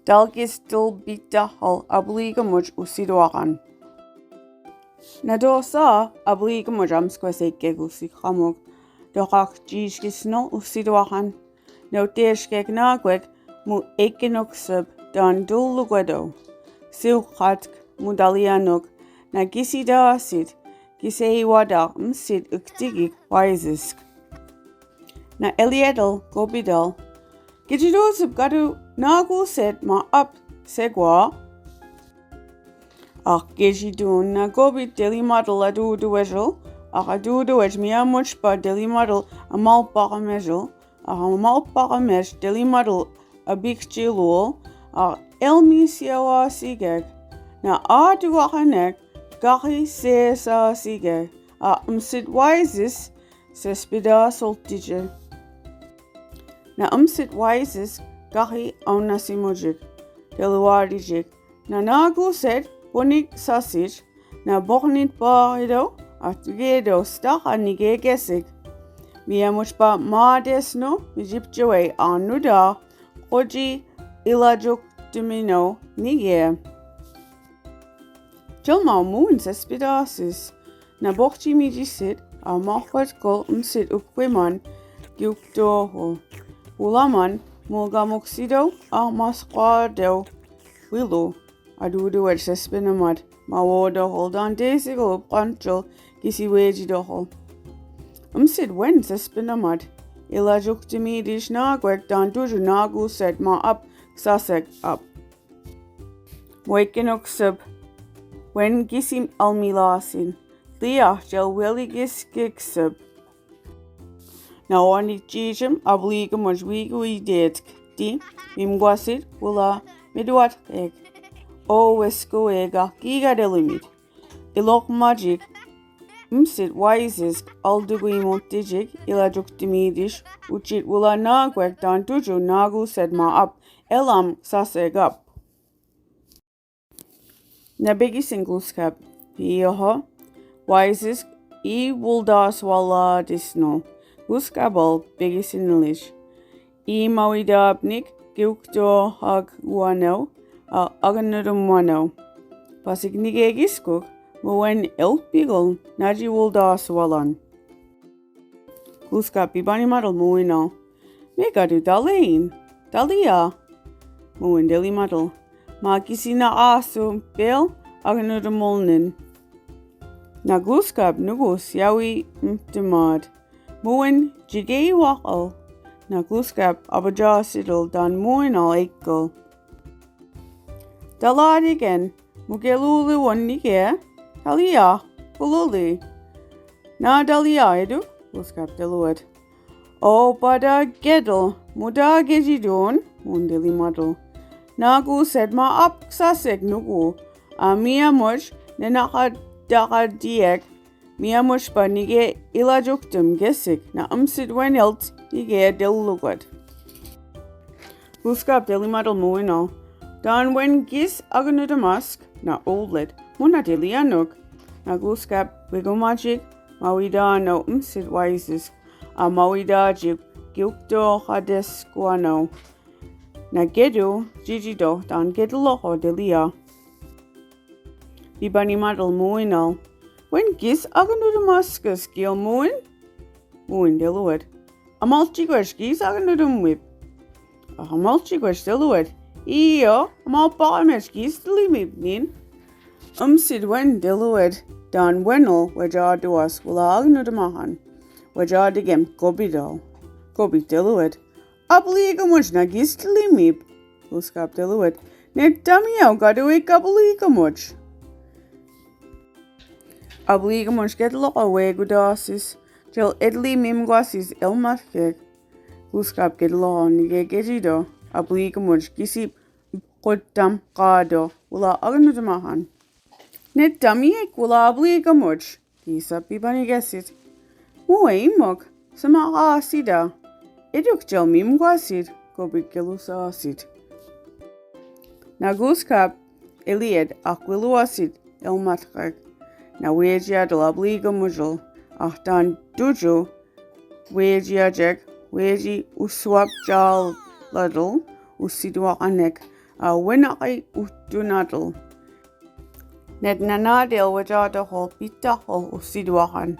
dalgis Tl-Pittaql Apli'muj Wsituaqnn. Na dosa Apli'muj amsquaseikeg usikhamog, mijua'ji'jk Wsituaqnn, no teeshkeg nagweg mijua'ji'jk dan dulluguedo, Wsituaqnn mudalianog, na gisidaasid, giseiwada Wsituaqnn na eliedal gobidal, gididosib gadu nagu set ma up segwa, gijidun na gobid delimadal adu duejel, adu duej mijua'ji'jk ba delimadal amal paramejel, amal paramej delimadal abikjilul, elmisiawa sigeg, na aduahanek gahi sesa sigeg, Wsituaqnn sespida soltije. Na Wsituaqnn gahi onasimuji'jk, deluarij'jk, na nagu set bonik sasij, na bornit barido, atgedo staha nigegesig. Mijua'ji'jk ba maadesno, mijipjawe anuda, koji ilajuk domino nige. Jilma muin sespidasis, na borchi mijisit, mahwat kol Wsituaqnn giukdoho. Ulaman mulgamuksido masqado wilu aduduej sespinamad mawodohol dan desigo planchol gisiwejidohol. Wsituaqnn sespinamad ilajuktimidish nagweg dan duju nagu set ma up sasek up. Wakenuksub wen gisim almilasin liah gel wiligis gigsub. Na mijua'ji'jk Apli'muj mijua'ji'jk di mimgwasid wula mijua'ji'jk o weskuega gigadelimid. Ilokmajik Wsituaqnn alduguimotijik ilajuktimidish uchit wula nagweg dan duju nagu sed ma up elam sasegap. Na bigisingluskap piyoho Wsituaqnn wuldas wala disno. Guskabal bigisinilish. Mawidabnik giukdo hagwano aganudumwano. Pasignigegiskuk muen Tl-Pittaql naji wuldas walan. Guskap bibanimadal muinal. Megadu dalain. Dalia. Muen delimadal. Magisina asu bel aganudumolnin. Na guskap nugus yawi mtimad. Mijua'ji'jk na guskap abajasidal dan muinal ekal. Daladigen mugelulu wanige dalia bululi. Na dalia edu guskap deluad. O pada gedel muda gejidun mundili madal. Nagu sedma up sasek nugu. Mijua'ji'jk nenakad dakadiek. Mijua'ji'jk ba nige ilajuktum gesik na Wsituaqnn nige delugad. Guskap delimadal muinal. Dan wen gis aganudamask na oldlet muna delianuk. Na guskap mijua'ji'jk mawida no Wsituaqnn mawidaji'jk giukdo hadeskuano. Na gedu jijido dan geduloho delia. Bibanimadal muinal. Wen gis aganudamaskis gil muin deluad. Amalchigwesh gis aganudamwip. Amalchigwesh deluad. Iyo amal palamesh gis delimib nin. Wsituaqnn deluad dan wenal wajaduas wala aganudamahan. Wajadigem gobidal. Gobid deluad. Apli'muj na gis delimib. Guskap deluad. Net damiao gaduik Apli'muj. Apli'muj gedloqa wegudasis, gel edli mimgwasis elmatkeg. Guskap gedloqa nige gejido, Apli'muj gisip qoddam qado, wala aganudamahan. Net damiek wala Apli'muj, gisap bibanigesit. Mueimog, sama asida, eduk gel mimgwasid, gobid gelusasid. Na guskap elied akwiluasid elmatkeg. Na mijua'ji'jk Apli'muj dan duju mijua'ji'jk Wsituaqnn Wsituaqnn winaqi uttunatl. Net nanadil wajadaho Tl-Pittaql Wsituaqnn.